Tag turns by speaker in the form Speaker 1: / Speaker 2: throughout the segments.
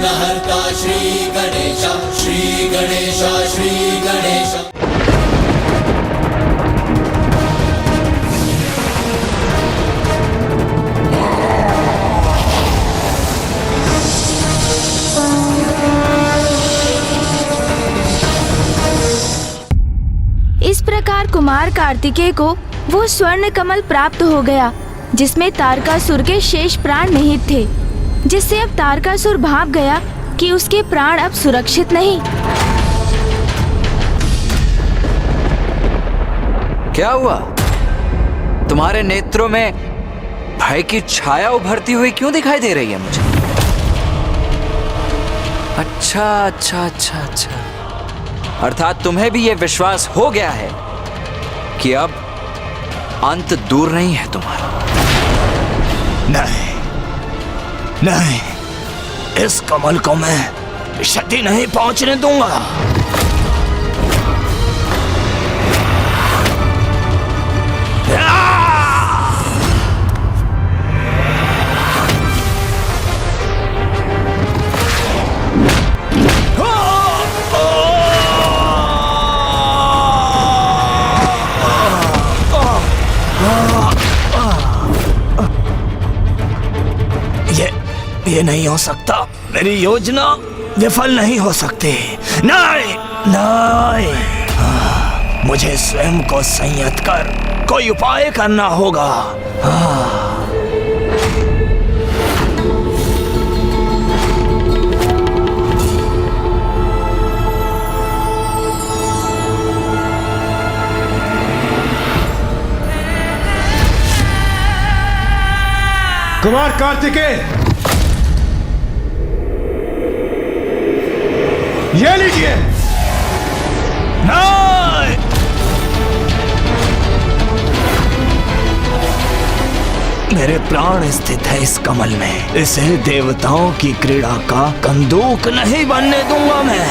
Speaker 1: विघ्नहर्ता श्री गणेश, श्री गणेश, श्री गणेश।
Speaker 2: इस प्रकार कुमार कार्तिकेय को वो स्वर्ण कमल प्राप्त हो गया जिसमें तारकासुर के शेष प्राण निहित थे, जिससे अब तारकासुर भाप गया कि उसके प्राण अब सुरक्षित नहीं।
Speaker 3: क्या हुआ? तुम्हारे नेत्रों में भय की छाया उभरती हुई क्यों दिखाई दे रही है मुझे? अच्छा। अर्थात तुम्हें भी ये विश्वास हो गया है कि अब अंत दूर नहीं है तुम्हारा।
Speaker 4: नहीं, इस कमल को मैं क्षति नहीं पहुंचने दूंगा। ये नहीं हो सकता, मेरी योजना विफल नहीं हो सकती। नहीं, मुझे स्वयं को संयत कर कोई उपाय करना होगा।
Speaker 5: कुमार कार्तिकेय, ये लीजिए।
Speaker 4: नहीं! मेरे प्राण स्थित है इस कमल में। इसे देवताओं की क्रीड़ा का कंदूक नहीं बनने दूंगा मैं।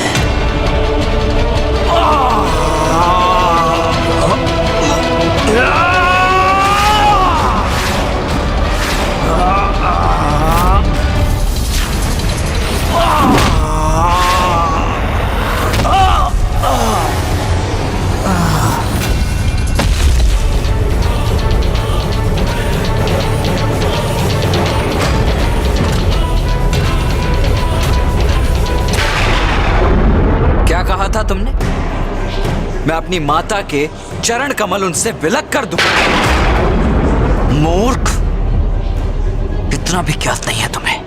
Speaker 3: कहा था तुमने? मैं अपनी माता के चरण कमल उनसे विलक कर दूं। मूर्ख, इतना भी ज्ञात नहीं है तुम्हें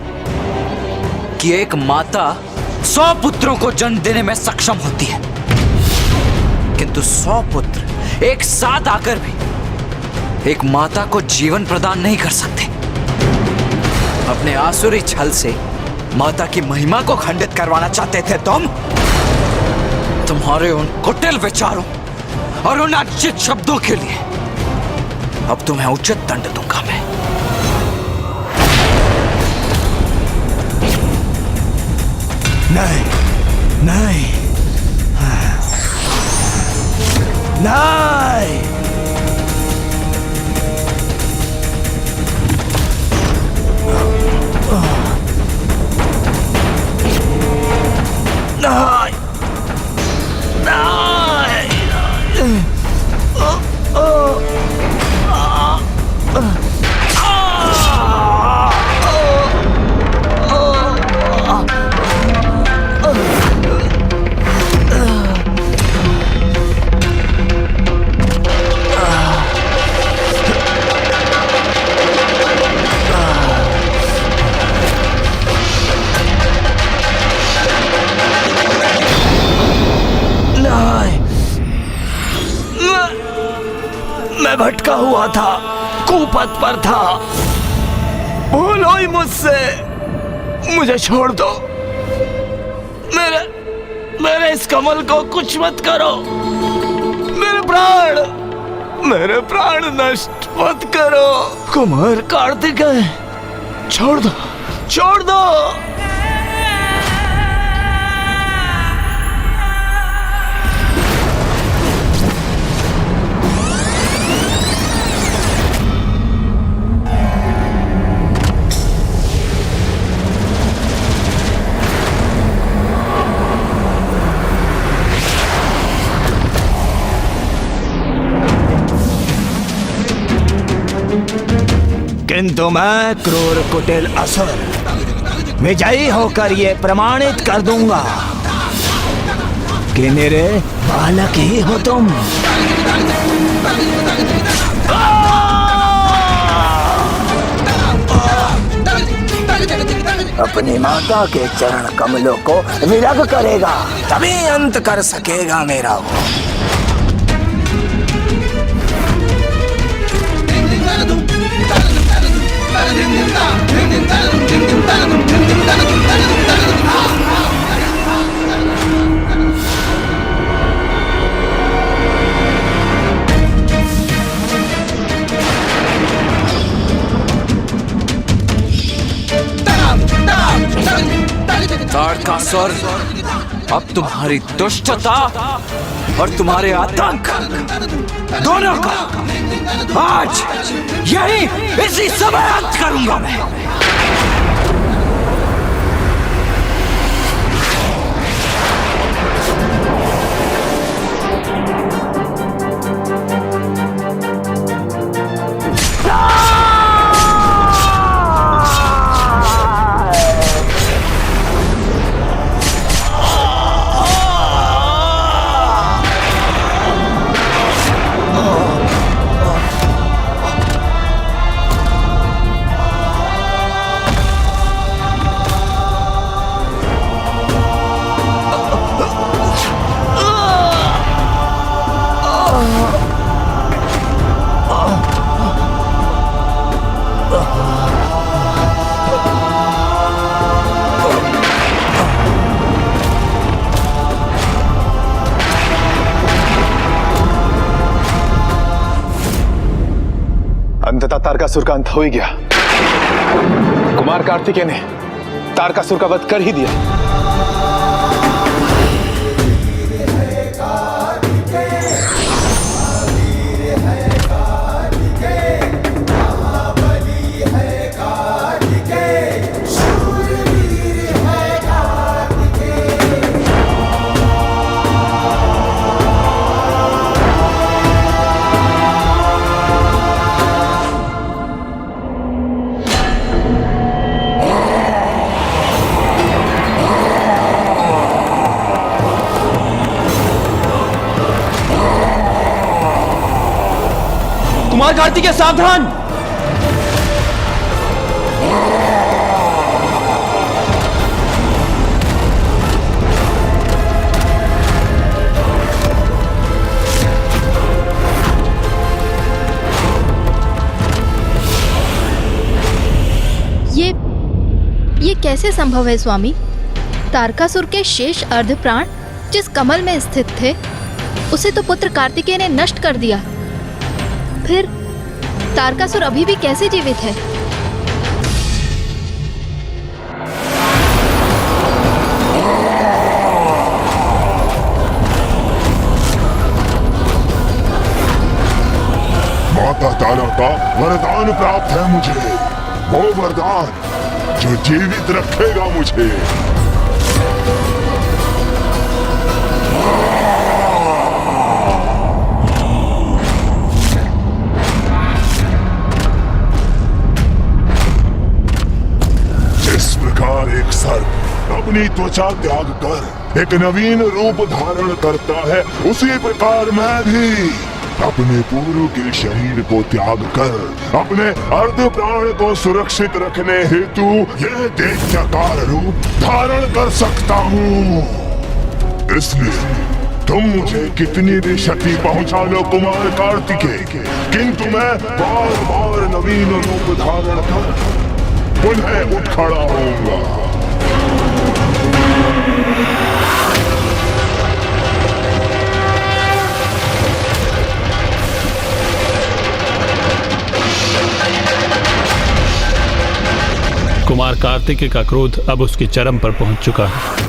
Speaker 3: कि एक माता 100 पुत्रों को जन्म देने में सक्षम होती है, किंतु 100 पुत्र एक साथ आकर भी एक माता को जीवन प्रदान नहीं कर सकते। अपने आसुरी छल से माता की महिमा को खंडित करवाना चाहते थे तुम। तुम्हारे उन कुटिल विचारों और उन अनुचित शब्दों के लिए अब तुम्हें उचित दंड दूंगा मैं।
Speaker 4: नहीं, नहीं, नहीं। मैं भटका हुआ था, कुपथ पर था। भूलो ही मुझसे, मुझे छोड़ दो। मेरे इस कमल को कुछ मत करो। मेरे प्राण नष्ट मत करो। कुमार कार्तिकेय, छोड़ दो। किंतु मैं क्रूर कुटिल असुर विजयी होकर ये प्रमाणित कर दूंगा कि मेरे बालक ही हो तुम। अपनी माता के चरण कमलों को विरग करेगा तभी अंत कर सकेगा मेरा वो।
Speaker 3: तारकासुर, अब तुम्हारी दुष्टता और तुम्हारे आतंक दोनों का आज यही इसी समय अंत करूंगा मैं।
Speaker 6: अंततः तारकासुर का अंत हो ही गया। कुमार कार्तिकेय ने तारकासुर का वध कर ही दिया।
Speaker 5: कुमार कार्तिकेय सावधान!
Speaker 7: ये कैसे संभव है स्वामी? तारकासुर के शेष अर्ध प्राण जिस कमल में स्थित थे उसे तो पुत्र कार्तिकेय ने नष्ट कर दिया। फिर तारकासुर अभी भी कैसे जीवित है?
Speaker 8: माता तारा का वरदान प्राप्त है मुझे, वो वरदान जो जीवित रखेगा मुझे। जिस प्रकार एक सर्प अपनी त्वचा त्याग कर एक नवीन रूप धारण करता है, उसी प्रकार मैं भी अपने पूर्व के शरीर को त्याग कर अपने अर्ध प्राण को सुरक्षित रखने हेतु यह दैत्याकार रूप धारण कर सकता हूँ। इसलिए तुम मुझे कितनी भी क्षति पहुंचा लो कुमार कार्तिकेय, किंतु मैं बार बार नवीन रूप धारण कर पुनः उठ खड़ा होऊंगा।
Speaker 9: कुमार कार्तिकेय का क्रोध अब उसके चरम पर पहुंच चुका है।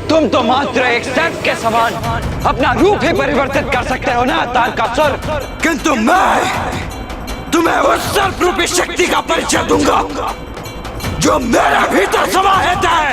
Speaker 3: तुम तो मात्र एक सर्प के समान अपना रूप ही परिवर्तित कर सकते हो ना तारकासुर, किंतु मैं तुम्हें उस सर्प रूपी शक्ति का परिचय दूंगा जो मेरे भीतर समाहित है।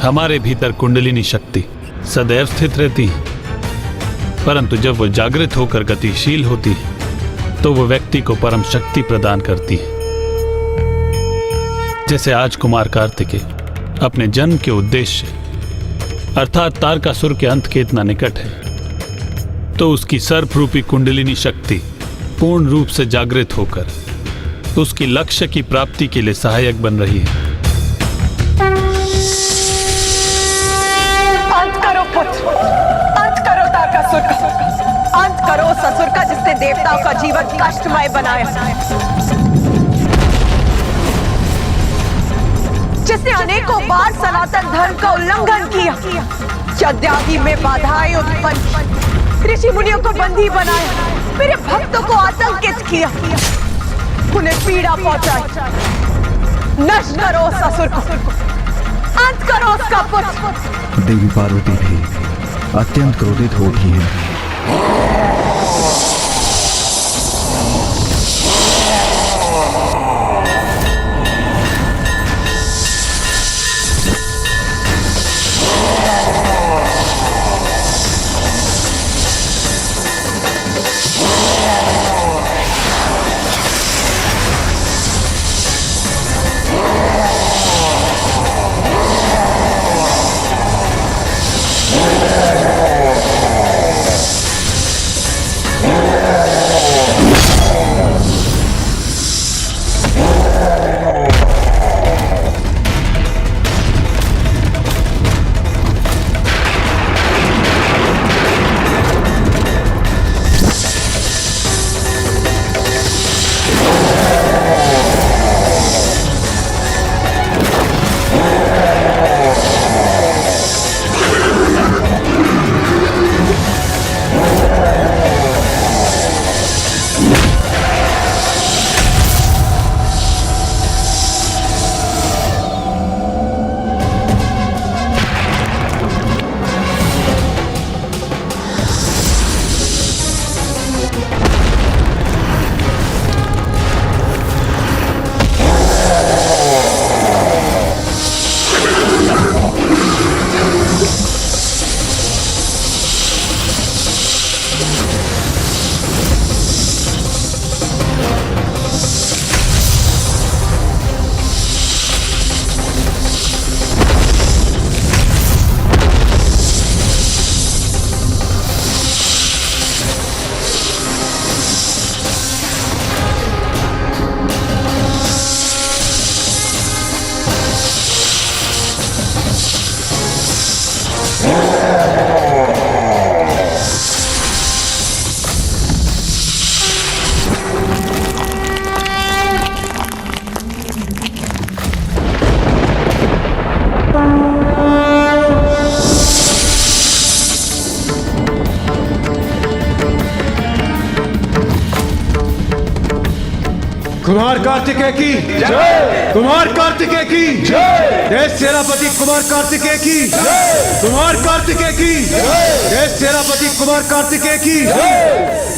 Speaker 9: हमारे भीतर कुंडलिनी शक्ति सदैव स्थित रहती है, परंतु जब वो जागृत होकर गतिशील होती है तो वो व्यक्ति को परम शक्ति प्रदान करती है। जैसे आज कुमार कार्तिकेय अपने जन्म के उद्देश्य अर्थात तारकासुर के अंत के इतना निकट है, तो उसकी सर्प रूपी कुंडलिनी शक्ति पूर्ण रूप से जागृत होकर उसकी लक्ष्य की प्राप्ति के लिए सहायक बन रही है।
Speaker 10: अंत करो पुत्र, अंत करो तारकासुर का, अंत करो उस असुर का जिसने देवताओं का जीवन कष्टमय बनाया, जिसने अनेकों बार सनातन धर्म का उल्लंघन किया, यज्ञादि में बाधाएं उत्पन्न, ऋषि मुनियों को बंदी बनाया, मेरे भक्तों को आतंकित किया, उन्हें पीड़ा पहुंचाई। नष्ट करो उस असुर को, अंत करो उसका पुत्र।
Speaker 11: देवी पार्वती भी अत्यंत क्रोधित हो उठी है।
Speaker 5: कुमार कार्तिकेय की जय, कुमार कार्तिकेय की जय, देश सेनापति कुमार कार्तिकेय की जय, कुमार कार्तिकेय की जय, देश सेनापति कुमार कार्तिकेय की जय।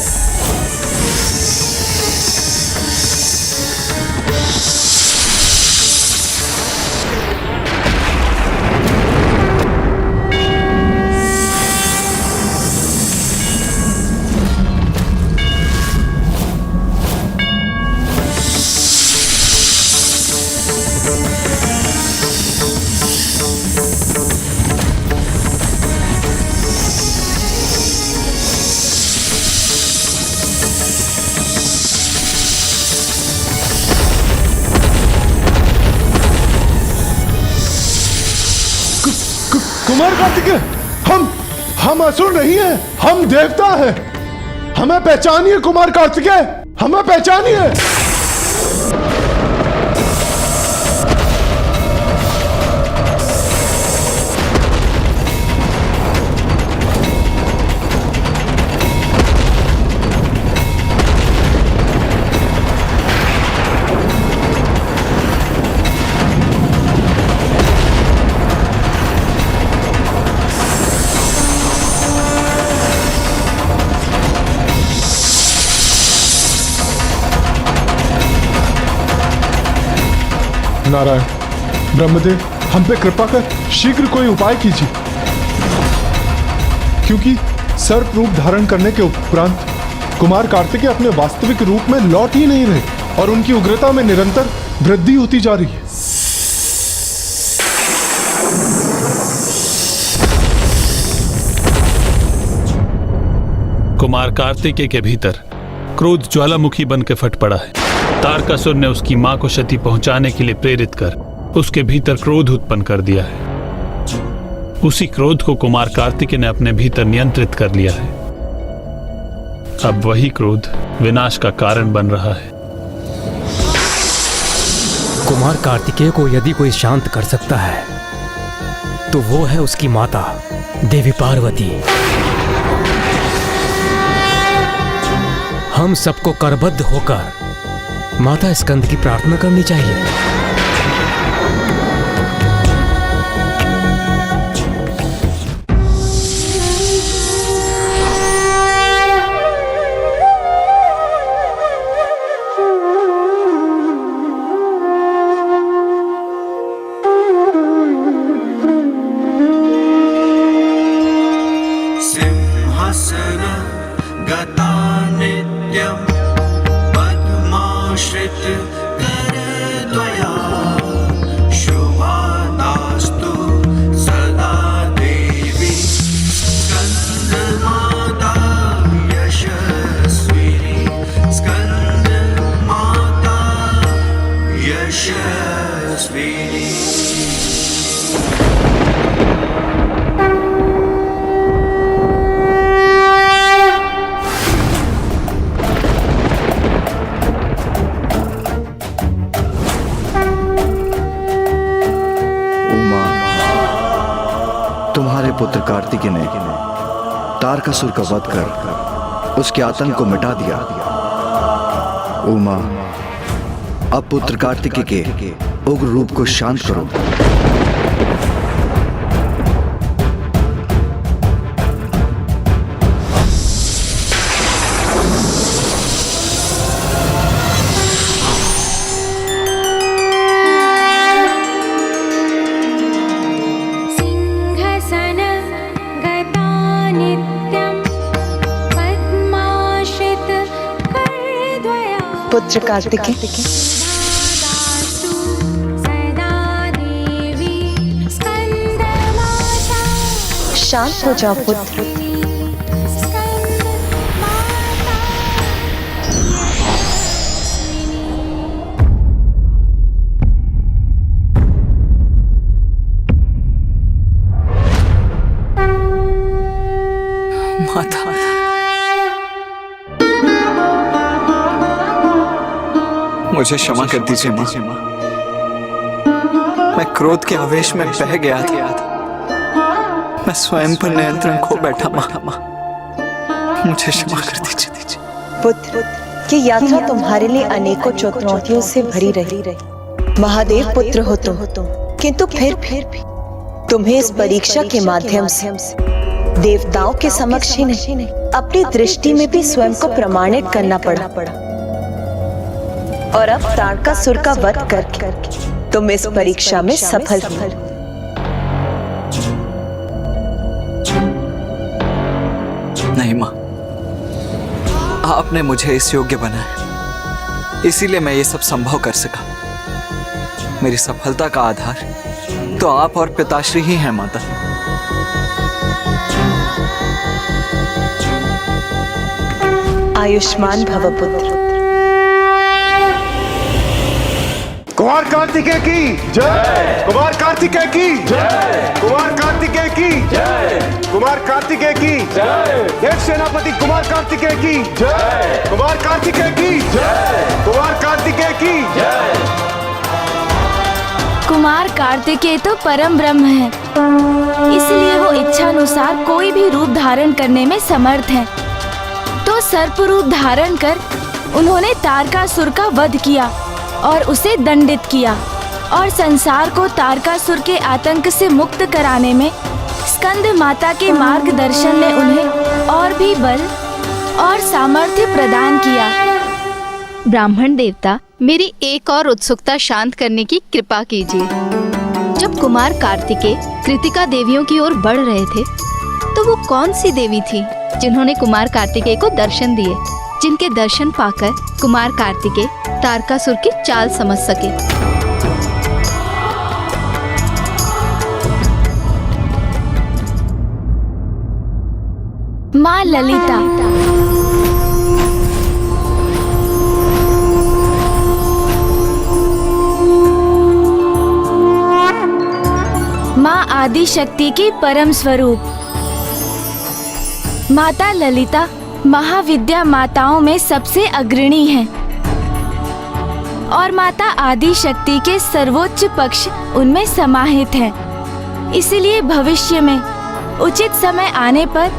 Speaker 8: कुमार कार्तिकेय, हम असुर नहीं हैं, हम देवता हैं। हमें पहचानिए कुमार कार्तिकेय, हमें पहचानिए। नारायण, ब्रह्मदेव,
Speaker 5: हम पे कृपा कर शीघ्र कोई उपाय कीजिए, क्योंकि सर्प रूप धारण करने के उपरांत कुमार कार्तिकेय अपने वास्तविक रूप में लौट ही नहीं रहे और उनकी उग्रता में निरंतर वृद्धि होती जा रही है।
Speaker 9: कुमार कार्तिकेय के भीतर क्रोध ज्वालामुखी बन के फट पड़ा है। तारकासुर ने उसकी मां को क्षति पहुंचाने के लिए प्रेरित कर उसके भीतर क्रोध उत्पन्न कर दिया है। उसी क्रोध को कुमार कार्तिकेय ने अपने भीतर नियंत्रित कर लिया है। अब वही क्रोध विनाश का कारण बन रहा है।
Speaker 12: कुमार कार्तिकेय को यदि कोई शांत कर सकता है तो वो है उसकी माता देवी पार्वती। हम सबको करबद्ध होकर माता स्कंद की प्रार्थना करनी चाहिए।
Speaker 11: पुत्र कार्तिकेय ने तारकासुर का वध कर उसके आतंक को मिटा दिया। उमा, अब पुत्र कार्तिकेय के उग्र रूप को शांत करो।
Speaker 10: पुत्र कार्तिकेय, शांत हो जाओ पुत्र।
Speaker 3: माता, मुझे क्षमा कर दीजिए मां। मैं क्रोध के आवेश में बह गया था। मैं स्वयं पर नियंत्रण खो बैठा मां। मुझे क्षमा कर दीजिए।
Speaker 10: पुत्र, ये यात्रा तुम्हारे लिए अनेकों चुनौतियों से भरी रही। महादेव पुत्र हो तुम, किंतु फिर भी तुम्हें इस परीक्षा के माध्यम से देवताओं के समक्ष ही नहीं, अपनी दृष्टि में भी स्वयं को प्रमाणित करना पड़ा। और अब तारकासुर का वध करके तुम इस परीक्षा में सफल हुए।
Speaker 3: नहीं मां, आपने मुझे इस योग्य बनाया, इसीलिए मैं ये सब संभव कर सका। मेरी सफलता का आधार तो आप और पिताश्री ही हैं माता।
Speaker 10: आयुष्मान भव पुत्र।
Speaker 5: कुमार कार्तिकेय की जय। कुमार कार्तिकेय की जय। कुमार कार्तिकेय की जय। कुमार कार्तिकेय की जय। देव सेनापति कुमार कार्तिकेय की जय। कुमार कार्तिकेय की जय। कुमार कार्तिकेय की जय।
Speaker 2: कुमार कार्तिकेय तो परम ब्रह्म है, इसलिए वो इच्छानुसार कोई भी रूप धारण करने में समर्थ है। तो सर्प रूप धारण कर उन्होंने तारकासुर का वध किया और उसे दंडित किया, और संसार को तारकासुर के आतंक से मुक्त कराने में स्कंद माता के मार्गदर्शन ने उन्हें और भी बल और सामर्थ्य प्रदान किया।
Speaker 7: ब्राह्मण देवता, मेरी एक और उत्सुकता शांत करने की कृपा कीजिए। जब कुमार कार्तिकेय कृतिका देवियों की ओर बढ़ रहे थे तो वो कौन सी देवी थी जिन्होंने कुमार कार्तिकेय को दर्शन दिए, जिनके दर्शन पाकर कुमार कार्तिकेय तारकासुर की चाल समझ सके।
Speaker 2: माँ ललिता। माँ आदि शक्ति की परम स्वरूप। माता ललिता महाविद्या माताओं में सबसे अग्रणी हैं और माता आदि शक्ति के सर्वोच्च पक्ष उनमें समाहित हैं। इसलिए भविष्य में उचित समय आने पर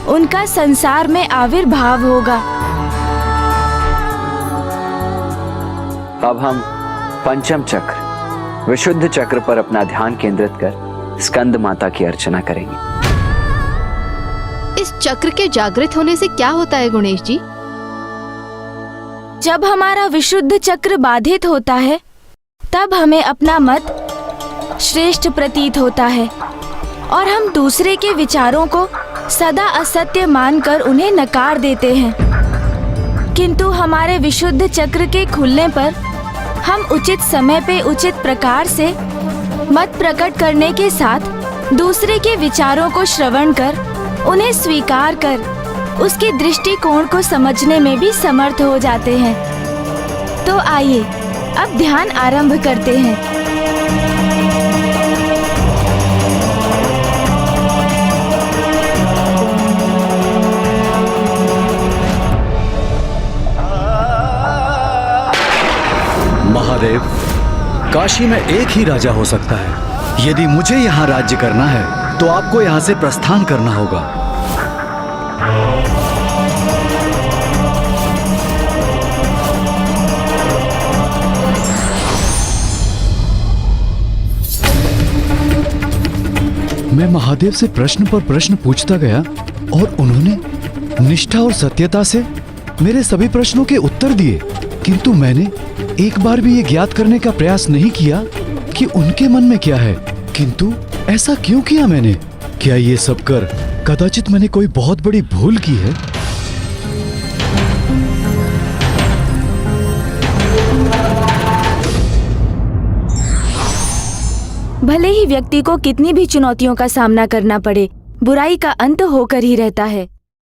Speaker 2: उनका संसार में आविर्भाव होगा।
Speaker 3: अब हम पंचम चक्र विशुद्ध चक्र पर अपना ध्यान केंद्रित कर स्कंद माता की अर्चना करेंगे।
Speaker 7: इस चक्र के जागृत होने से क्या होता है गणेश जी?
Speaker 2: जब हमारा विशुद्ध चक्र बाधित होता है तब हमें अपना मत श्रेष्ठ प्रतीत होता है और हम दूसरे के विचारों को सदा असत्य मानकर उन्हें नकार देते हैं। किंतु हमारे विशुद्ध चक्र के खुलने पर हम उचित समय पे उचित प्रकार से मत प्रकट करने के साथ दूसरे के विचारों को श्रवण कर उन्हें स्वीकार कर उसके दृष्टिकोण को समझने में भी समर्थ हो जाते हैं। तो आइए अब ध्यान आरंभ करते हैं।
Speaker 11: महादेव, काशी में एक ही राजा हो सकता है। यदि मुझे यहाँ राज्य करना है तो आपको यहाँ से प्रस्थान करना होगा।
Speaker 13: मैं महादेव से प्रश्न पर प्रश्न पूछता गया और उन्होंने निष्ठा और सत्यता से मेरे सभी प्रश्नों के उत्तर दिए, किंतु मैंने एक बार भी ये ज्ञात करने का प्रयास नहीं किया कि उनके मन में क्या है। किंतु ऐसा क्यों किया मैंने? क्या ये सब कर कदाचित मैंने कोई बहुत बड़ी भूल की है?
Speaker 2: भले ही व्यक्ति को कितनी भी चुनौतियों का सामना करना पड़े, बुराई का अंत होकर ही रहता है।